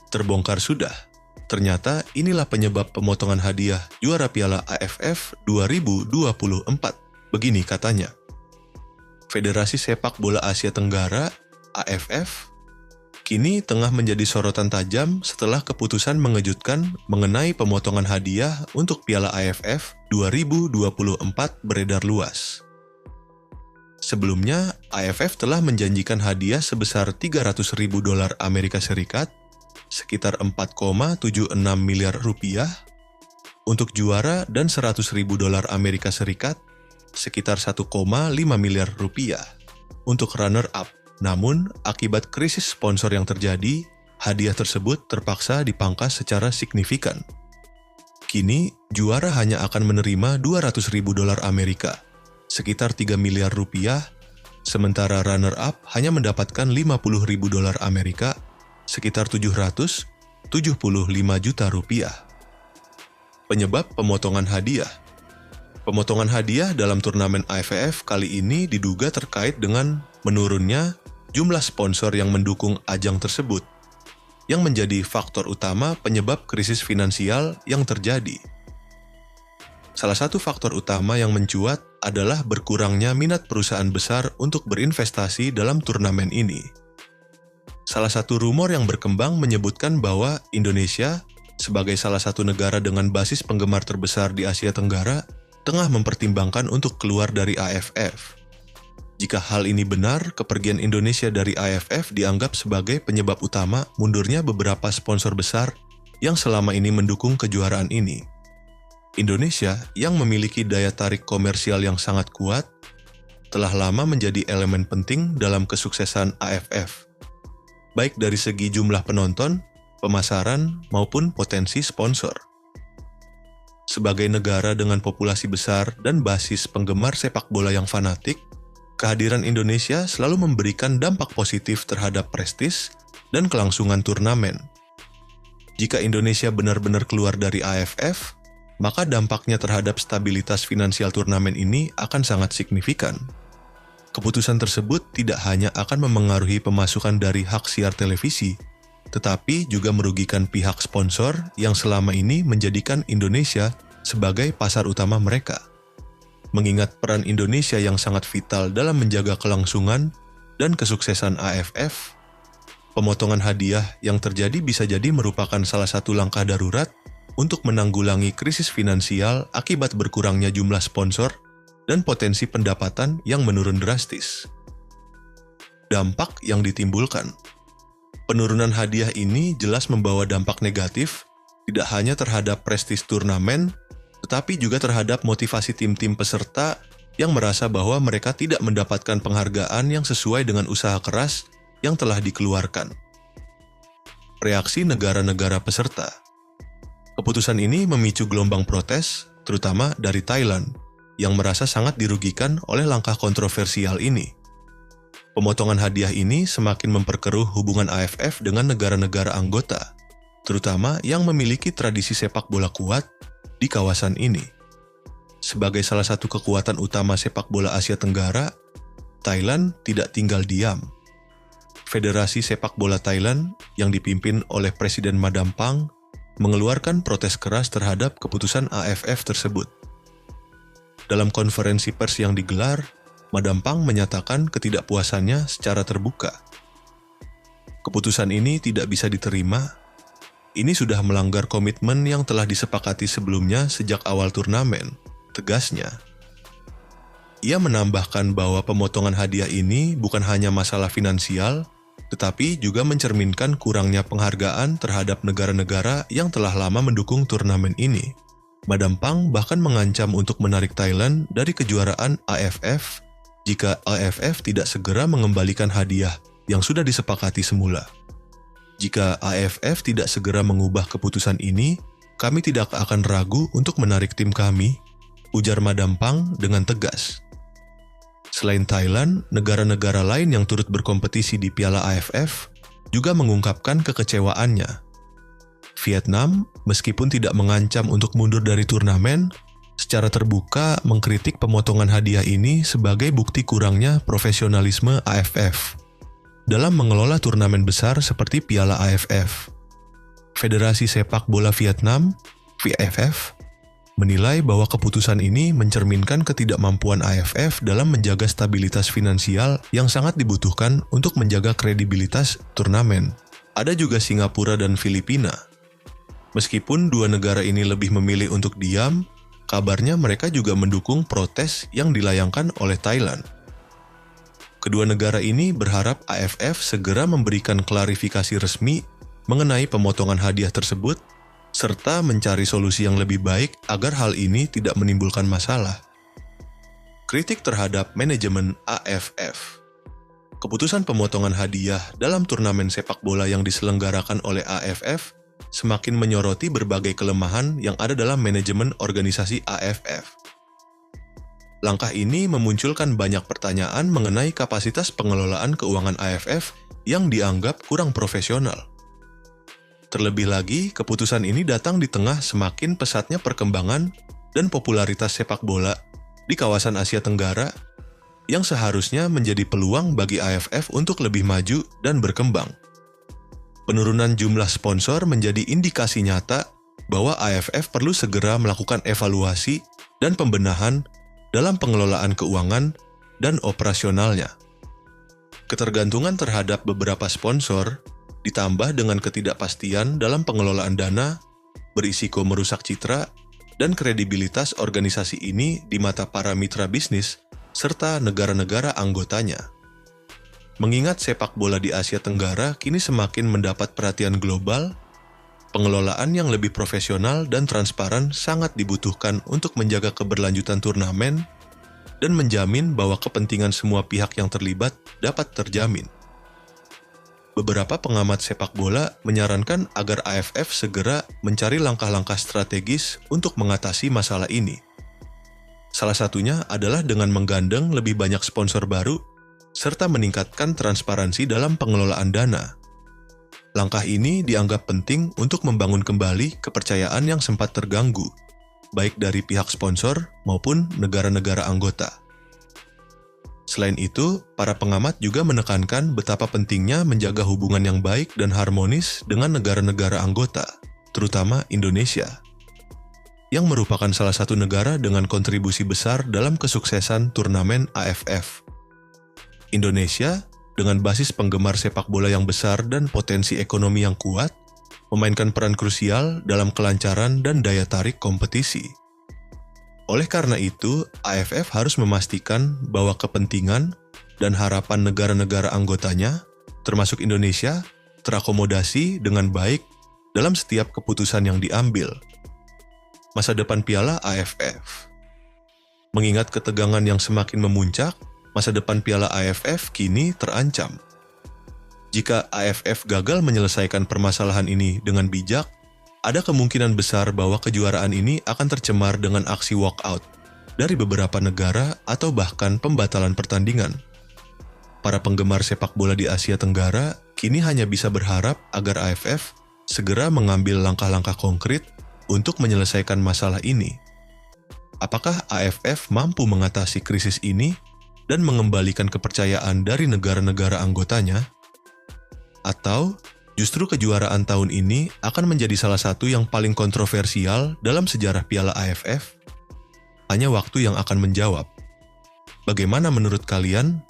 Terbongkar sudah. Ternyata inilah penyebab pemotongan hadiah juara Piala AFF 2024. Begini katanya. Federasi Sepak Bola Asia Tenggara (AFF) kini tengah menjadi sorotan tajam setelah keputusan mengejutkan mengenai pemotongan hadiah untuk Piala AFF 2024 beredar luas. Sebelumnya, AFF telah menjanjikan hadiah sebesar $300.000 Amerika Serikat, sekitar 4,76 miliar rupiah, untuk juara dan $100.000 Amerika Serikat, sekitar 1,5 miliar rupiah, untuk runner-up. Namun, akibat krisis sponsor yang terjadi, hadiah tersebut terpaksa dipangkas secara signifikan. Kini, juara hanya akan menerima $200.000 Amerika, sekitar 3 miliar rupiah, sementara runner-up hanya mendapatkan $50.000 Amerika, sekitar 775 juta rupiah. Penyebab pemotongan hadiah. Pemotongan hadiah dalam turnamen AFF kali ini diduga terkait dengan menurunnya jumlah sponsor yang mendukung ajang tersebut, yang menjadi faktor utama penyebab krisis finansial yang terjadi. Salah satu faktor utama yang mencuat adalah berkurangnya minat perusahaan besar untuk berinvestasi dalam turnamen ini. Salah satu rumor yang berkembang menyebutkan bahwa Indonesia, sebagai salah satu negara dengan basis penggemar terbesar di Asia Tenggara, tengah mempertimbangkan untuk keluar dari AFF. Jika hal ini benar, kepergian Indonesia dari AFF dianggap sebagai penyebab utama mundurnya beberapa sponsor besar yang selama ini mendukung kejuaraan ini. Indonesia, yang memiliki daya tarik komersial yang sangat kuat, telah lama menjadi elemen penting dalam kesuksesan AFF, baik dari segi jumlah penonton, pemasaran, maupun potensi sponsor. Sebagai negara dengan populasi besar dan basis penggemar sepak bola yang fanatik, kehadiran Indonesia selalu memberikan dampak positif terhadap prestis dan kelangsungan turnamen. Jika Indonesia benar-benar keluar dari AFF, maka dampaknya terhadap stabilitas finansial turnamen ini akan sangat signifikan. Keputusan tersebut tidak hanya akan memengaruhi pemasukan dari hak siar televisi, tetapi juga merugikan pihak sponsor yang selama ini menjadikan Indonesia sebagai pasar utama mereka. Mengingat peran Indonesia yang sangat vital dalam menjaga kelangsungan dan kesuksesan AFF, pemotongan hadiah yang terjadi bisa jadi merupakan salah satu langkah darurat untuk menanggulangi krisis finansial akibat berkurangnya jumlah sponsor dan potensi pendapatan yang menurun drastis. Dampak yang ditimbulkan. Penurunan hadiah ini jelas membawa dampak negatif tidak hanya terhadap prestis turnamen, tetapi juga terhadap motivasi tim-tim peserta yang merasa bahwa mereka tidak mendapatkan penghargaan yang sesuai dengan usaha keras yang telah dikeluarkan. Reaksi negara-negara peserta. Keputusan ini memicu gelombang protes, terutama dari Thailand, yang merasa sangat dirugikan oleh langkah kontroversial ini. Pemotongan hadiah ini semakin memperkeruh hubungan AFF dengan negara-negara anggota, terutama yang memiliki tradisi sepak bola kuat di kawasan ini. Sebagai salah satu kekuatan utama sepak bola Asia Tenggara, Thailand tidak tinggal diam. Federasi Sepak Bola Thailand yang dipimpin oleh Presiden Madam Phang mengeluarkan protes keras terhadap keputusan AFF tersebut. Dalam konferensi pers yang digelar, Madam Phang menyatakan ketidakpuasannya secara terbuka. Keputusan ini tidak bisa diterima. Ini sudah melanggar komitmen yang telah disepakati sebelumnya sejak awal turnamen, tegasnya. Ia menambahkan bahwa pemotongan hadiah ini bukan hanya masalah finansial, tetapi juga mencerminkan kurangnya penghargaan terhadap negara-negara yang telah lama mendukung turnamen ini. Madam Phang bahkan mengancam untuk menarik Thailand dari kejuaraan AFF jika AFF tidak segera mengembalikan hadiah yang sudah disepakati semula. Jika AFF tidak segera mengubah keputusan ini, kami tidak akan ragu untuk menarik tim kami, ujar Madam Phang dengan tegas. Selain Thailand, negara-negara lain yang turut berkompetisi di Piala AFF juga mengungkapkan kekecewaannya. Vietnam, meskipun tidak mengancam untuk mundur dari turnamen, secara terbuka mengkritik pemotongan hadiah ini sebagai bukti kurangnya profesionalisme AFF dalam mengelola turnamen besar seperti Piala AFF. Federasi Sepak Bola Vietnam, VFF, menilai bahwa keputusan ini mencerminkan ketidakmampuan AFF dalam menjaga stabilitas finansial yang sangat dibutuhkan untuk menjaga kredibilitas turnamen. Ada juga Singapura dan Filipina. Meskipun dua negara ini lebih memilih untuk diam, kabarnya mereka juga mendukung protes yang dilayangkan oleh Thailand. Kedua negara ini berharap AFF segera memberikan klarifikasi resmi mengenai pemotongan hadiah tersebut, serta mencari solusi yang lebih baik agar hal ini tidak menimbulkan masalah. Kritik terhadap manajemen AFF. Keputusan pemotongan hadiah dalam turnamen sepak bola yang diselenggarakan oleh AFF semakin menyoroti berbagai kelemahan yang ada dalam manajemen organisasi AFF. Langkah ini memunculkan banyak pertanyaan mengenai kapasitas pengelolaan keuangan AFF yang dianggap kurang profesional. Terlebih lagi, keputusan ini datang di tengah semakin pesatnya perkembangan dan popularitas sepak bola di kawasan Asia Tenggara yang seharusnya menjadi peluang bagi AFF untuk lebih maju dan berkembang. Penurunan jumlah sponsor menjadi indikasi nyata bahwa AFF perlu segera melakukan evaluasi dan pembenahan dalam pengelolaan keuangan dan operasionalnya. Ketergantungan terhadap beberapa sponsor ditambah dengan ketidakpastian dalam pengelolaan dana, berisiko merusak citra dan kredibilitas organisasi ini di mata para mitra bisnis serta negara-negara anggotanya. Mengingat sepak bola di Asia Tenggara kini semakin mendapat perhatian global, pengelolaan yang lebih profesional dan transparan sangat dibutuhkan untuk menjaga keberlanjutan turnamen dan menjamin bahwa kepentingan semua pihak yang terlibat dapat terjamin. Beberapa pengamat sepak bola menyarankan agar AFF segera mencari langkah-langkah strategis untuk mengatasi masalah ini. Salah satunya adalah dengan menggandeng lebih banyak sponsor baru serta meningkatkan transparansi dalam pengelolaan dana. Langkah ini dianggap penting untuk membangun kembali kepercayaan yang sempat terganggu, baik dari pihak sponsor maupun negara-negara anggota. Selain itu, para pengamat juga menekankan betapa pentingnya menjaga hubungan yang baik dan harmonis dengan negara-negara anggota, terutama Indonesia, yang merupakan salah satu negara dengan kontribusi besar dalam kesuksesan turnamen AFF. Indonesia, dengan basis penggemar sepak bola yang besar dan potensi ekonomi yang kuat, memainkan peran krusial dalam kelancaran dan daya tarik kompetisi. Oleh karena itu, AFF harus memastikan bahwa kepentingan dan harapan negara-negara anggotanya, termasuk Indonesia, terakomodasi dengan baik dalam setiap keputusan yang diambil. Masa depan Piala AFF. Mengingat ketegangan yang semakin memuncak, masa depan Piala AFF kini terancam. Jika AFF gagal menyelesaikan permasalahan ini dengan bijak, ada kemungkinan besar bahwa kejuaraan ini akan tercemar dengan aksi walkout dari beberapa negara atau bahkan pembatalan pertandingan. Para penggemar sepak bola di Asia Tenggara kini hanya bisa berharap agar AFF segera mengambil langkah-langkah konkret untuk menyelesaikan masalah ini. Apakah AFF mampu mengatasi krisis ini dan mengembalikan kepercayaan dari negara-negara anggotanya? Atau justru kejuaraan tahun ini akan menjadi salah satu yang paling kontroversial dalam sejarah Piala AFF? Hanya waktu yang akan menjawab. Bagaimana menurut kalian?